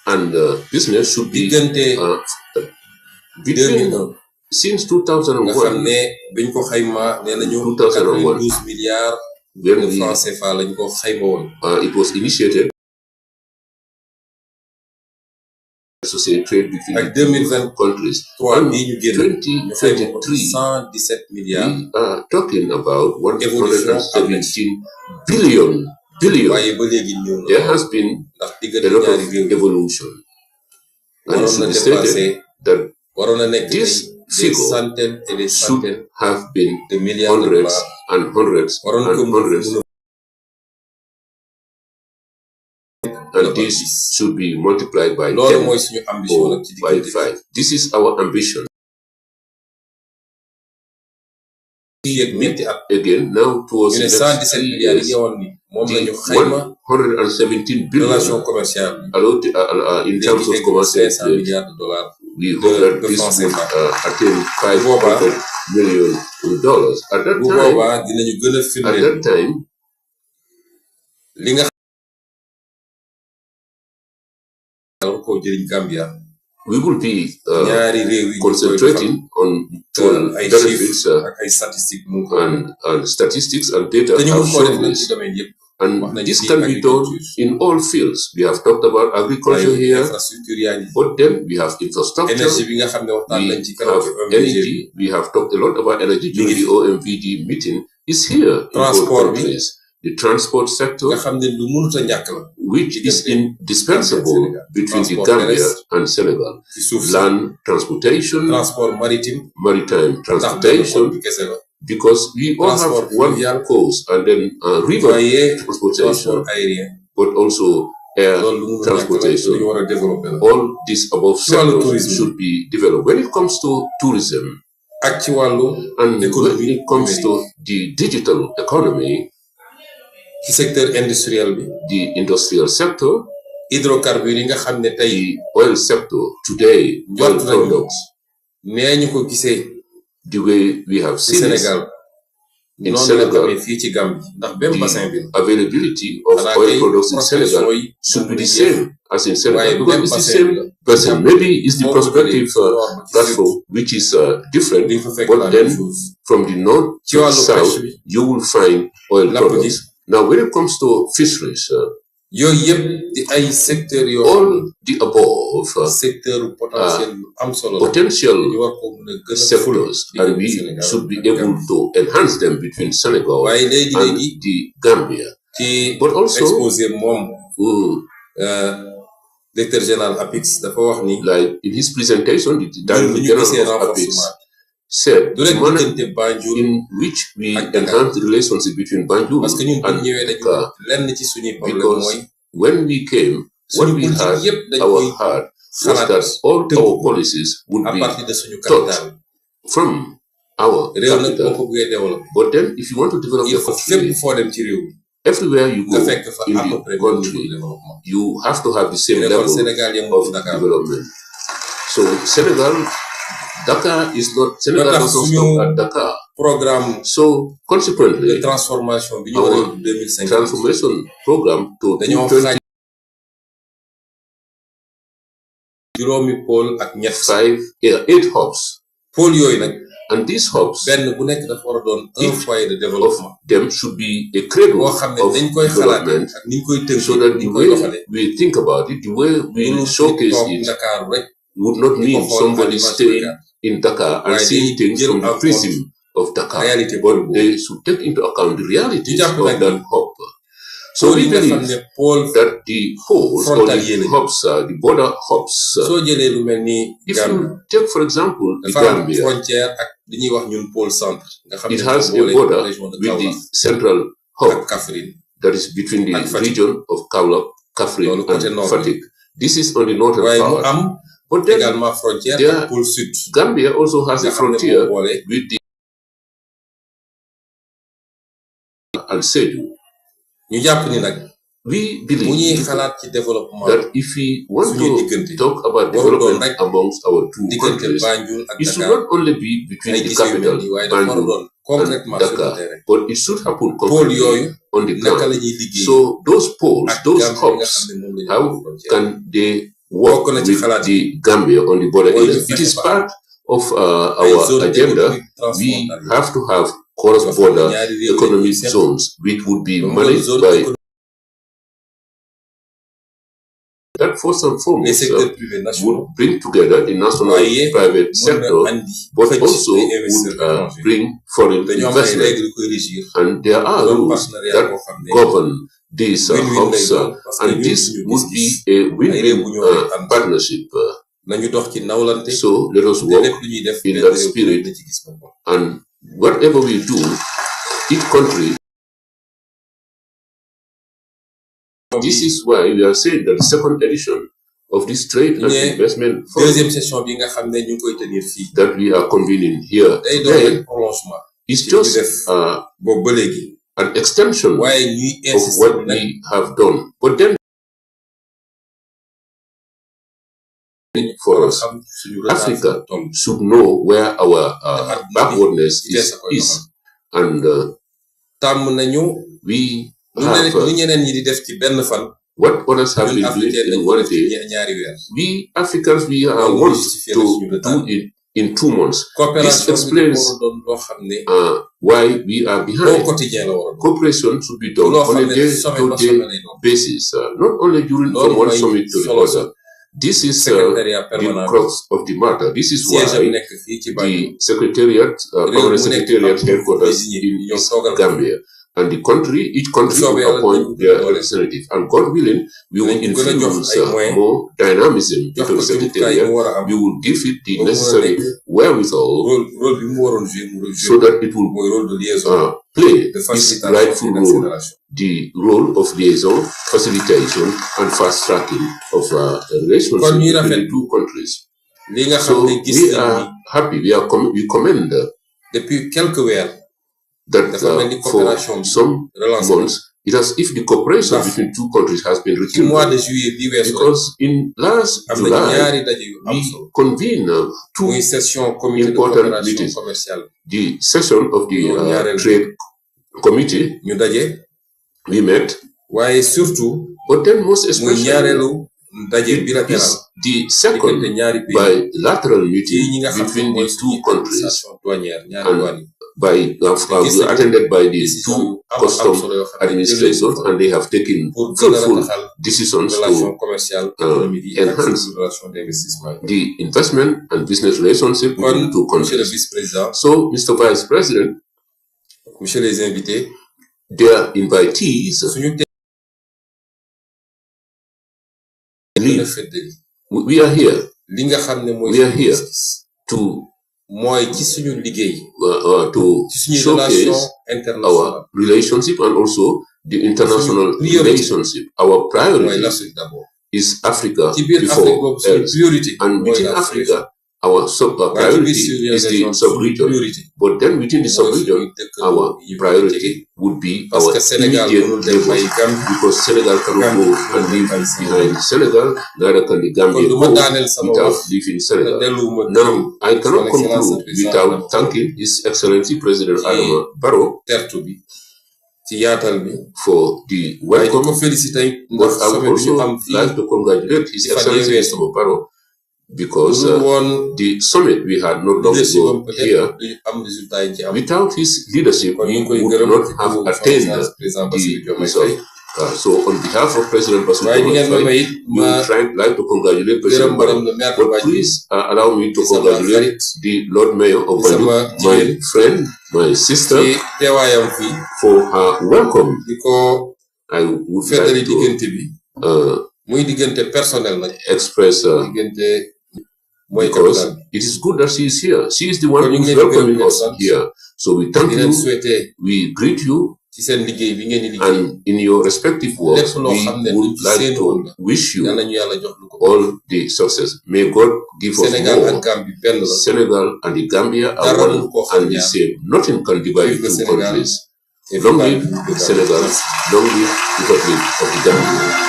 and business should be diggante between 2001 since nga xam 2001 ne biñ ko xayma nee nañu 2001 92 milliards when de francs CFA lañ ko xayma woon. it was initiated associate trade between ak 2023 countries. bii ñu génn ñu xayma ko 2023 117 milliards. we are talking about Évolution 117 billion. waaye ba léegi ñëw na There has been ndax a diggante lot of ñaari réew evolution, and it waroon should na be stated dépasser that waroon na nekk this des figure centaines et des should centaines have been de milliards de hundreds dollars. and hundreds waroon and ko hundreds, mën and this should be multiplied by a loolu 10 mooy suñu ambition or nag ci by diggante 5. This is our ambition. fii ak ñetti at Again, now towards ñu ne the next 117 3 milliards yi years, ñëwoon ni moom la ñu the xayma 117 billion relation commerciale in terms of commercial 500 trade, milliards de dollars. we hope that de this francs would CFA. attain boobaa $500 million. At that bu time, boobaa dinañu gën a at firndeel that time, li nga xam ko jëriñ Gambia we will be ñaari réew yi concentrating on ay benefits chiffres ak ay statistiques mu ko and statistics and data te ñu have mun koo def shown nag this. ci domaine yëpp. And wax nañu this ci can be done agriculture. in all fields. We have talked about agriculture waaye here, infrastructure yaa ngi but then we have infrastructure. énergie bi nga xam ne waxtaan We nañ ci kanam have ci OMVG bi. energy. We have talked a lot about energy during the OMVG meeting. Is here in both Transport bi. countries. The transport sector, nga xam ne lu mënut a ñàkk la which is indispensable between the Transport Gambia terrestre. and Senegal. ci suuf si Land transportation, transport maritime maritime ndax benn transportation, port bi kese la because we all have Transport one fluvial. coast and then river waaye transportation, transport aérien but also air loolu lu mënul a ñàkk la transportation. lu ñu war a développer la All these above Ci wàllu sectors tourisme. should be developed. When it comes to tourism ak ci wàllu and when économie it comes to the digital economy, ci secteur industriel bi the industrial sector, hydrocarbures yi nga xam ne tey the oil sector today, oil Jot nañu. products, nee ñu ko gisee the way we have ci seen it, Sénégal in noonu la Sénégal, tamit fii ci Gambie ndax même bassin bi la availability of xanaa oil kay products in prospection Senegal yi should be the moom same as in Senegal, waaye because même it's the bassin same bi la person. Maybe it's the Moo prospective ëppale nord ba ci platform which is different, di nga fa fekk but la then même chose from the north ci to the wàllu south, pêche bi you will find oil napp gi products. Now, when it comes to fisheries, yooyu yëpp di ay secteurs yoo all the above secteur potentiel yu am solo la potential ñu war ko mën a gën a ful sectors, and we Sénégal should be ak able Gambie. to enhance them between Senegal waaye and léegi the Gambia. ci But also, exposé moom uh, directeur général APIX dafa wax ni like in his presentation, the ñun Director lu ñu General gisee of APIX renforcement said du the rek manner diggante Banjul in which we ak Dakar. enhance the relationship between Banjul parce que ñun bu and ñëwee dañu Dakar, lenn ci suñuy problème because mooy when we came, what suñu we politique had yëpp dañ our koy heart was xalaat that all tënk our ko policies would à be partir de suñu taught capital from our réew nag boo capital. ko bëggee développer But then, if you want to develop il the faut fépp country, foo dem ci réew mi everywhere you nga go fekk fa in à peu the près même niveau de country, développement you have to have the same ñu ne kon level Sénégal yemul of ci Dakar development. So Senegal, Dakar is not, Senegal tax does not suñu stop at Dakar. programme So de consequently, transformation bi ñu war a our yóbbu 2050 transformation program to dañoo 2025 xaaj juróomi pôle ak ñett 8 hubs, pôle yooyu nag and these hubs, benn bu nekk dafa war a doon un Each foyer de of développement them should be a cradle boo xam ne of dañ koy xalaat development, ak ni ñu koy tënk so that ni the ñu koy way doxalee we think about it, the way we mënul showcase toog it, Dakar rek would not di ko mean xool somebody à l'image staying Dakar in Dakar and waaye seeing dañuy things jël from the en prism compte of Dakar, réalité but boobu they should take into account the realities jàpp of nag that hub. So pôle we yi nga xam believe ne pôle that the holes or frontalier the lañu hubs, the border hubs, soo jëlee lu mel ni if Gambie you take, for example, the dafa am Gambia, frontière ak li ñuy wax ñun pôle centre nga xam ne it dafa has a boole border région de with the Kaolack central ak hub Kaffrine that is between the ak Fatick. region of Kaolack, Kaffrine, Loolu côté and nord Fatick. This is on the northern waaye mu part. am But then également frontière there- ak pôle sud Gambia also has nga a xam ne frontier moo boole with the and Seju. ñu jàpp ni nag We bu ñuy believe xalaat ci développement that if we want suñuy to diggante talk about warul doon development rek amongst our two diggante countries, Banjul ak it should Dakar not only be between ay the gis yu mel capital, nii waaye dafa war a Banjul, doon concrètement sur le Dakar, terrain but it should happen pôle concretely yooyu on the naka ground. la ñuy liggéey So those poles, ak those Gambie bi nga hubs, xam ne moom la ñu how am frontière can they work with the Gambia on the border areas. It is part of our agenda. We have to have cross-border economic zones, which would be managed by that first and foremost would bring together the national private sector, but also would bring foreign investment. And there are rules that govern these hubs, and this would be a win-win partnership. So let us work in that spirit, and whatever we do, each country. This is why we are saying that the second edition of this trade and investment forum that we are convening here today is just an extension of what we have done. But then for us, Africa should know where our backwardness is. And we have what others have been doing in 1 day. We Africans, we are want to do it in 2 months. This explains why we are behind. Cooperation should be done on a day-to-day basis, not only during from one summit to the other. This is the crux of the matter. This is why the Secretariat, Permanent Secretariat headquarters in Gambia, and the country, each country will appoint their representative. And God willing, we will infuse more dynamism into the Secretariat. We will give it the necessary wherewithal so that it will play its rightful role, the role of liaison, facilitation, and fast-tracking of relationship between the two countries. So we are happy, we commend that for some months, it as if the cooperation between two countries has been rekindled. Because in last July, we convened two important meetings. The session of the trade committee, we met, but then most especially, it is the second bilateral meeting between the two countries, and attended by the two custom administrations, and they have taken fruitful decisions to enhance the investment and business relationship between the two countries. So, Mr. Vice President, their invitees, we are here. We are here to showcase our relationship and also the international relationship. Our priority is Africa before else. And within Africa, our priority is the sub-region. But then within the sub-region, our priority would be our immediate neighbors, because Senegal cannot go and leave behind Senegal, neither can the Gambia go without leaving Senegal. Now, I cannot conclude without thanking His Excellency President Adama Barrow for the welcome, but I would also like to congratulate His Excellency Mr. Barrow, because the summit we had not long ago here, without his leadership, we would not have attained the result. So on behalf of President Bassirou, we would like to congratulate President Barrow, but please allow me to congratulate the Lord Mayor of Banjul, my friend, my sister, for her welcome. I would like to express because it is good that she is here. She is the one who is welcoming us here. So we thank you, we greet you, and in your respective works, we would like to wish you all the success. May God give us more. Senegal and the Gambia are one and the same. Nothing can divide the two countries. Long live Senegal, long live the Republic of the Gambia.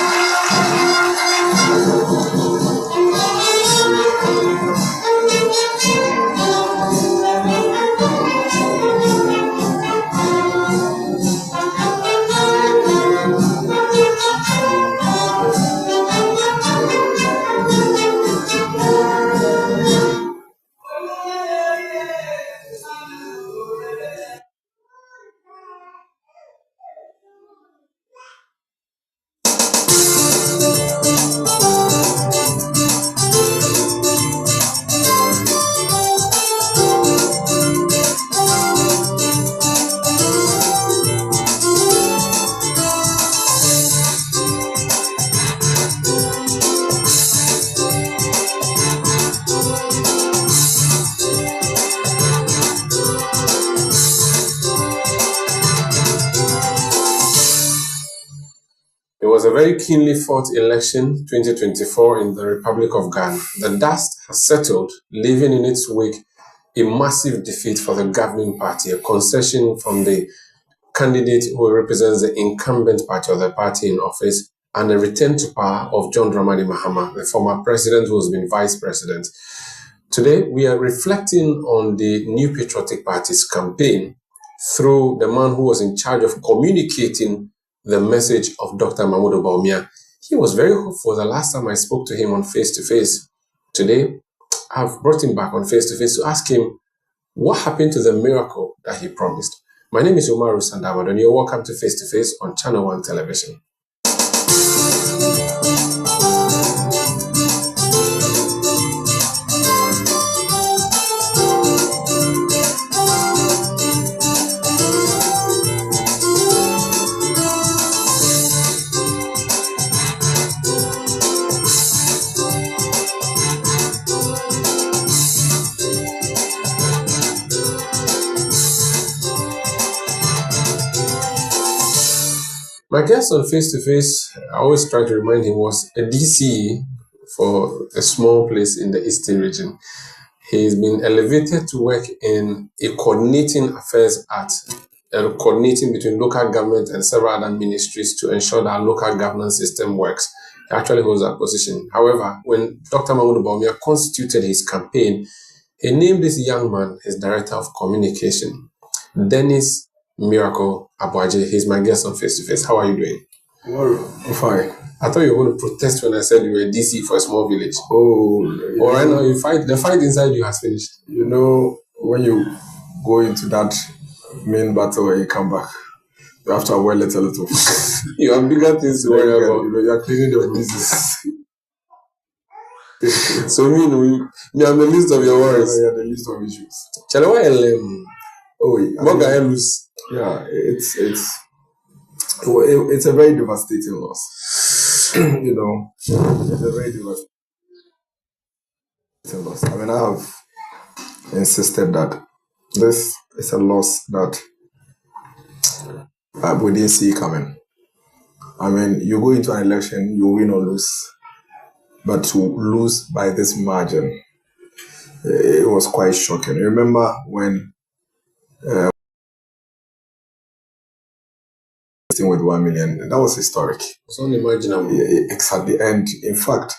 very keenly fought election 2024 in the Republic of Ghana. The dust has settled, leaving in its wake a massive defeat for the governing party, a concession from the candidate who represents the incumbent party or the party in office, and a return to power of John Dramani Mahama, the former president who has been vice president. Today, we are reflecting on the New Patriotic Party's campaign through the man who was in charge of communicating the message of Dr. Mahmoud Bawumia. He was very hopeful the last time I spoke to him on face-to-face. Today, I've brought him back on face-to-face to ask him what happened to the miracle that he promised. My name is Umaru Sandawad, and you're welcome to Face-to-Face on Channel 1 Television. My guest on Face-to-Face, I always try to remind him, was a DC for a small place in the Eastern region. He's been elevated to work in a coordinating affairs at coordinating between local government and several other ministries to ensure that local governance system works. He actually holds that position. However, when Dr. Mahmoud Bawumia constituted his campaign, he named this young man his director of communication, Dennis Miracle Abuaje. He's my guest on Face-to-Face. How are you doing? Well, I'm fine. I thought you were going to protest when I said you were a DC for a small village. Oh, Or right now, the fight inside you has finished. You know, when you go into that main battle and you come back, you have to avoid it a little. You have bigger things to worry about. You are cleaning the business. So me on the list of your worries. Yeah, the list of issues. Chale, why What guy lose? Yeah, it's a very devastating loss. You know, it's a very devastating loss. I mean, I have insisted that this is a loss that we didn't see coming. I mean, you go into an election, you win or lose, but to lose by this margin, it was quite shocking. Remember when with 1 million, that was historic. It's unimaginable. Exactly. And in fact,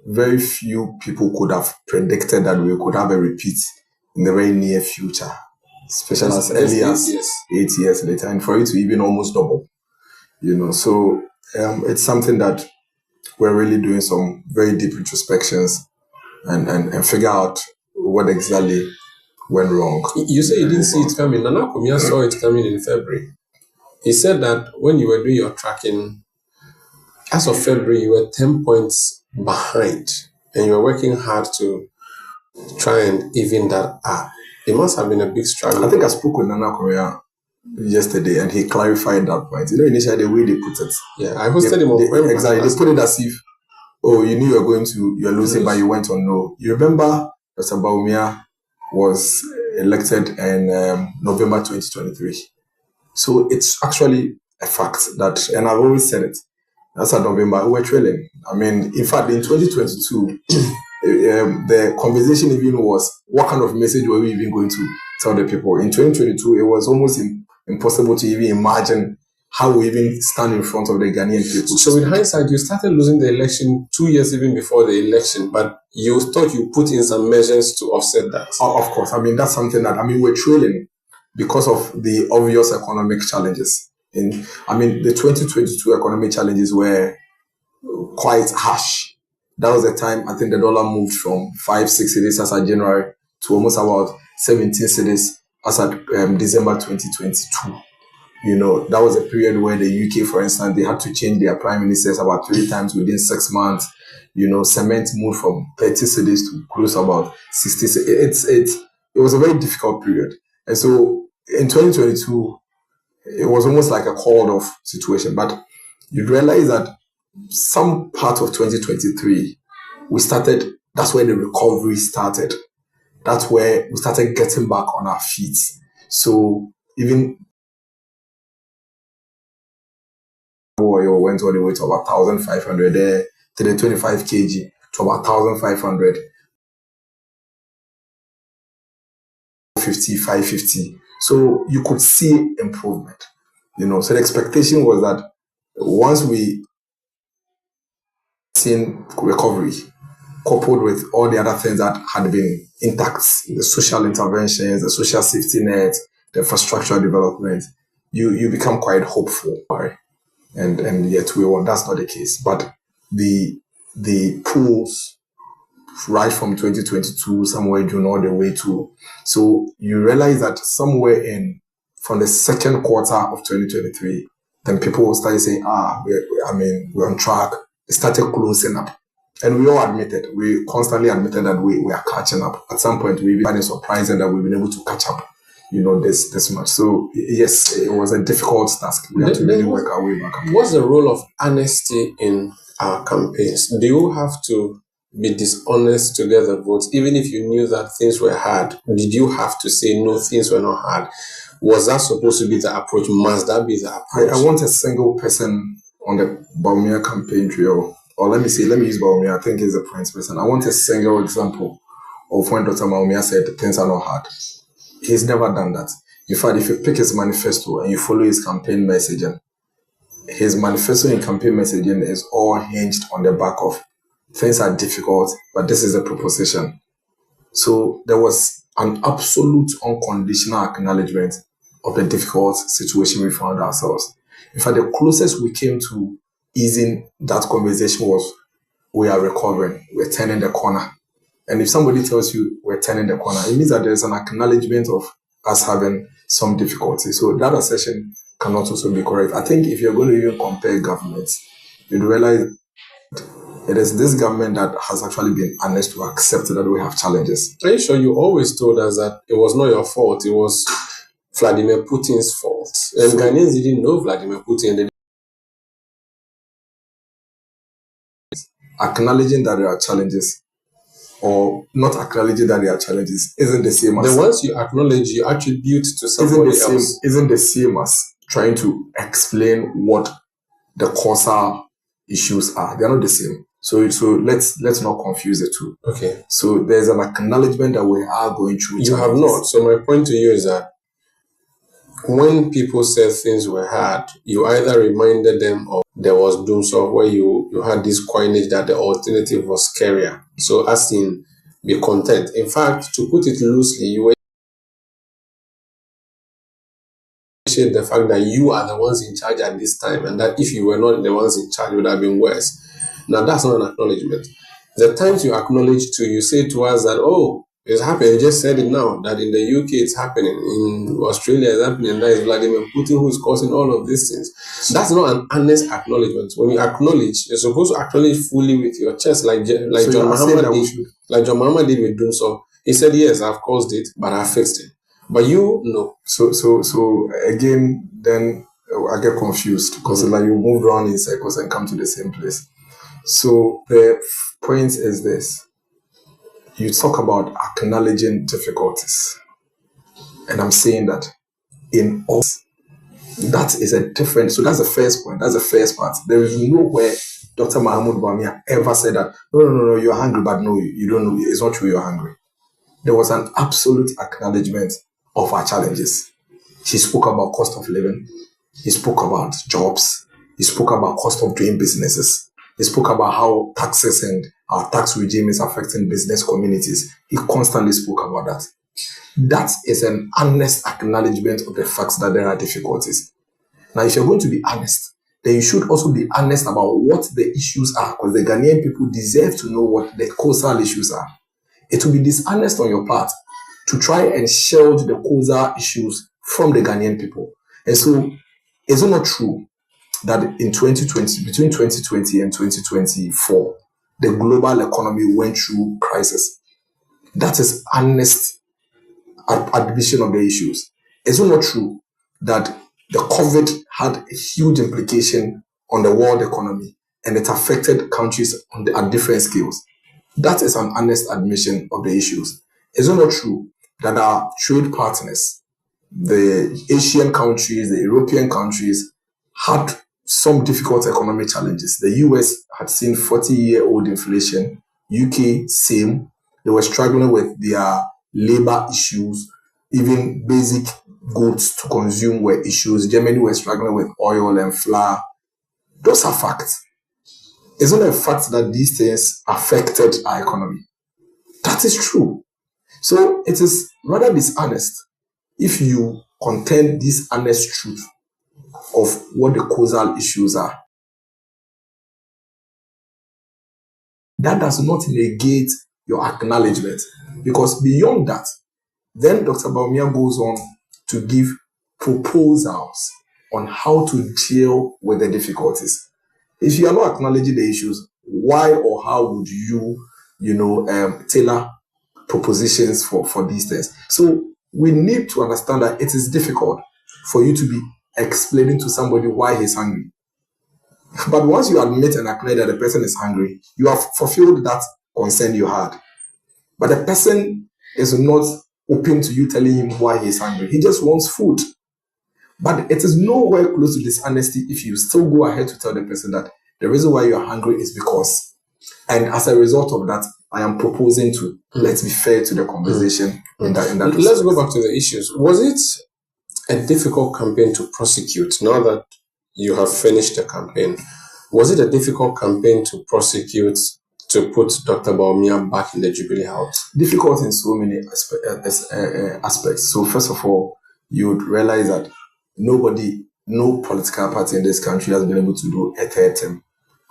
very few people could have predicted that we could have a repeat in the very near future, especially as early as 8 years later, and for it to even almost double. You know, so it's something that we're really doing some very deep introspections and figure out what exactly went wrong. You say you didn't see it coming. Nana Kumia saw it coming in February. He said that when you were doing your tracking, as of February, you were 10 points behind and you were working hard to try and even that up. It must have been a big struggle. I think I spoke with Nana Korea yesterday and he clarified that point. You know, initially the way they put it. Yeah, I hosted him on exactly. They put it as if, you knew you're losing, but you went on no. You remember Dr. Bawumia was elected in November 2023. So it's actually a fact that, and I've always said it, that's at November, we were trailing. I mean, in fact, in 2022, the conversation even was, what kind of message were we even going to tell the people? In 2022, it was almost impossible to even imagine how we even stand in front of the Ghanaian people. So with hindsight, you started losing the election 2 years even before the election, but you thought you put in some measures to offset that. Of course. I mean, that's something that, we're trailing because of the obvious economic challenges. The 2022 economic challenges were quite harsh. That was the time, I think the dollar moved from 5-6 cedis as at January to almost about 17 cedis as at December 2022. You know, that was a period where the UK, for instance, they had to change their prime ministers about 3 times within 6 months. You know, cement moved from 30 cedis to close about 60 cedis. It was a very difficult period. And so in 2022, it was almost like a called off situation. But you realize that some part of 2023, that's where the recovery started. That's where we started getting back on our feet. So even oil went all the way to about 1,500 there, to the 25 kg to about 1,500, 550. So you could see improvement, So the expectation was that once we seen recovery, coupled with all the other things that had been intact, the social interventions, the social safety net, the infrastructure development, you become quite hopeful, right? And yet we were, that's not the case. But the pools right from 2022, somewhere June all the way to, so you realize that somewhere from the second quarter of 2023, then people started saying, we're on track. It started closing up. And we constantly admitted that we are catching up. At some point, we find it surprising that we've been able to catch up, this much. So yes, it was a difficult task. We had to really work our way back up. What's the role of honesty in our campaigns? Do you have to be dishonest to get the votes? Even if you knew that things were hard, did you have to say, no, things were not hard? Was that supposed to be the approach? Must that be the approach? I want a single person on the Bawumia campaign trail, or let me use Bawumia, I think he's the point person. I want a single example of when Dr. Bawumia said things are not hard. He's never done that. In fact, if you pick his manifesto and you follow his campaign messaging, his manifesto and campaign messaging is all hinged on the back of things are difficult, but this is a proposition. So there was an absolute unconditional acknowledgement of the difficult situation we found ourselves. In fact, the closest we came to easing that conversation was, we are recovering, we're turning the corner. And if somebody tells you we're turning the corner, it means that there's an acknowledgement of us having some difficulty. So that assertion cannot also be correct. I think if you're going to even compare governments, you'd realize it is this government that has actually been honest to accept that we have challenges. Are you sure? You always told us that it was not your fault, it was Vladimir Putin's fault. And Ghanaians didn't know Vladimir Putin. Acknowledging that there are challenges or not acknowledging that there are challenges isn't the same as... The ones you acknowledge, you attribute to somebody else. Isn't the same as trying to explain what the causal issues are. They're not the same. So let's not confuse the two. Okay. So there's an acknowledgement that we are going through challenges. You have not. So my point to you is that when people said things were hard, you either reminded them of there was doom solve, where you had this coinage that the alternative was scarier. So as in, be content. In fact, to put it loosely, you appreciate the fact that you are the ones in charge at this time, and that if you were not the ones in charge, it would have been worse. Now, that's not an acknowledgement. The times you acknowledge to, you say to us that, oh, it's happening. You just said it now, that in the UK it's happening, in Australia it's happening, and that is Vladimir Putin who is causing all of these things. That's not an honest acknowledgement. When you acknowledge, you're supposed to acknowledge fully with your chest, like John Mahama did with Dunso. He said, yes, I've caused it, but I fixed it. But you, no. So again, then I get confused because like you moved around in circles and come to the same place. So the point is this. You talk about acknowledging difficulties. And I'm saying that in us, that is a different, so that's the first point, that's the first part. There is nowhere Dr. Mahmoud Bawumia ever said that, no, you're hungry, but no, you don't know, it's not true you're hungry. There was an absolute acknowledgement of our challenges. He spoke about cost of living. He spoke about jobs. He spoke about cost of doing businesses. He spoke about how taxes and our tax regime is affecting business communities. He constantly spoke about that. That is an honest acknowledgement of the facts that there are difficulties. Now, if you're going to be honest, then you should also be honest about what the issues are, because the Ghanaian people deserve to know what the causal issues are. It will be dishonest on your part to try and shield the causal issues from the Ghanaian people. And so, is it not true that in 2020, between 2020 and 2024, the global economy went through crisis? That is honest admission of the issues. Is it not true that the COVID had a huge implication on the world economy and it affected countries at different scales? That is an honest admission of the issues. Is it not true that our trade partners, the Asian countries, the European countries, had some difficult economic challenges. The US had seen 40-year-old inflation. UK, same. They were struggling with their labor issues. Even basic goods to consume were issues. Germany were struggling with oil and flour. Those are facts. It's not a fact that these things affected our economy. That is true. So it is rather dishonest if you contend this honest truth of what the causal issues are. That does not negate your acknowledgement, because beyond that, then Dr. Baumia goes on to give proposals on how to deal with the difficulties. If you are not acknowledging the issues, why or how would you, tailor propositions for these things? So we need to understand that it is difficult for you to be explaining to somebody why he's hungry. But once you admit and acknowledge that the person is hungry, you have fulfilled that concern you had. But the person is not open to you telling him why he's hungry. He just wants food. But it is nowhere close to dishonesty if you still go ahead to tell the person that the reason why you are hungry is because, and as a result of that, I am proposing to, let's be fair to the conversation in that Let's go back to the issues. Was it a difficult campaign to prosecute now that you have finished the campaign? Was it a difficult campaign to prosecute, to put Dr. Baumia back in the Jubilee House? Difficult in so many aspects. So first of all, you would realize that no political party in this country has been able to do a third term.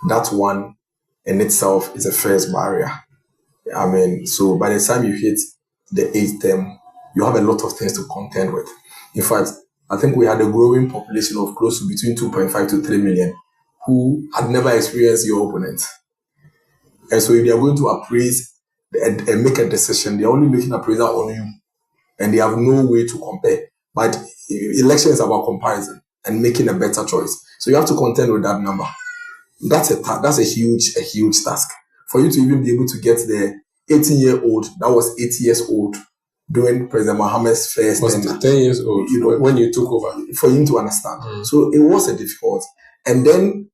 That one in itself is a first barrier. I mean, so by the time you hit the eighth term, you have a lot of things to contend with. In fact, I think we had a growing population of close to between 2.5 to 3 million who had never experienced your opponent. And so if they are going to appraise and make a decision, they are only making appraisal on you. And they have no way to compare. But election is about comparison and making a better choice. So you have to contend with that number. That's a huge task. For you to even be able to get the 18-year-old that was 8 years old during President Mohammed's first was 10 years old when you took over. For him to understand. So it was a difficult. And then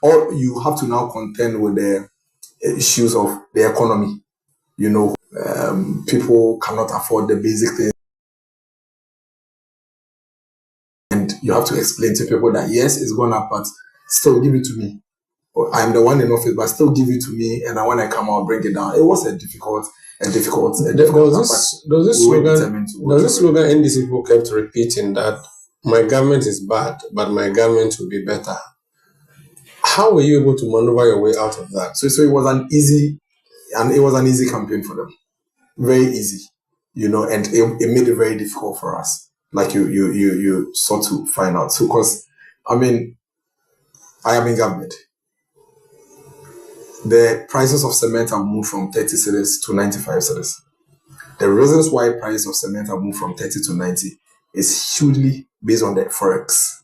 you have to now contend with the issues of the economy. People cannot afford the basic things. And you have to explain to people that yes, it's gone up, but still give it to me. Or I'm the one in office, but still give it to me, and when I come out, bring it down. It was a difficult. There was this slogan NDC people kept repeating that my government is bad, but my government will be better. How were you able to maneuver your way out of that? So it was an easy campaign for them. Very easy, and it made it very difficult for us. Like you sought to find out. So, because, I mean, I am in government. The prices of cement have moved from 30 cedis to 95 cedis. The reasons why prices of cement have moved from 30 to 90 is hugely based on the forex.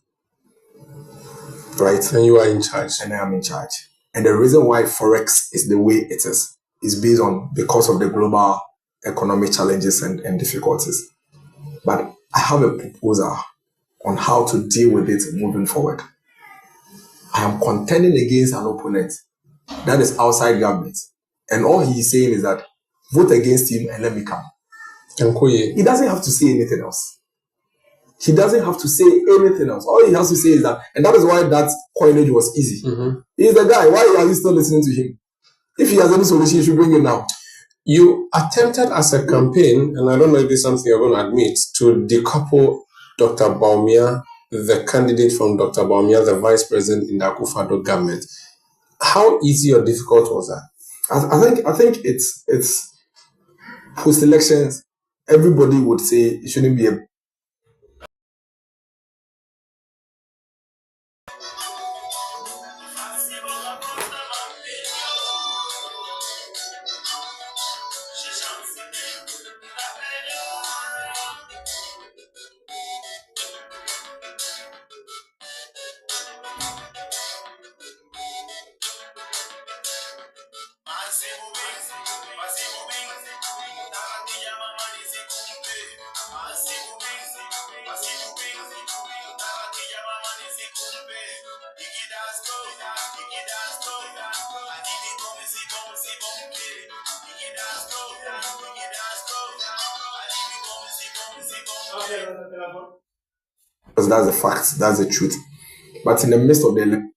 Right? And you are in charge. And I am in charge. And the reason why forex is the way it is based on because of the global economic challenges and difficulties. But I have a proposal on how to deal with it moving forward. I am contending against an opponent that is outside government. And all he is saying is that vote against him and let me come. He doesn't have to say anything else. He doesn't have to say anything else. All he has to say is that, and that is why that coinage was easy. He's the guy. Why are you still listening to him? If he has any solution, you should bring it now. You attempted as a campaign, and I don't know if this is something you're going to admit, to decouple Dr. Baumia, the candidate from Dr. Baumia, the vice president in the Akufo-Addo government. How easy or difficult was that? I think it's post-elections. Everybody would say it shouldn't be a Because that's the fact, that's the truth. But in the midst of the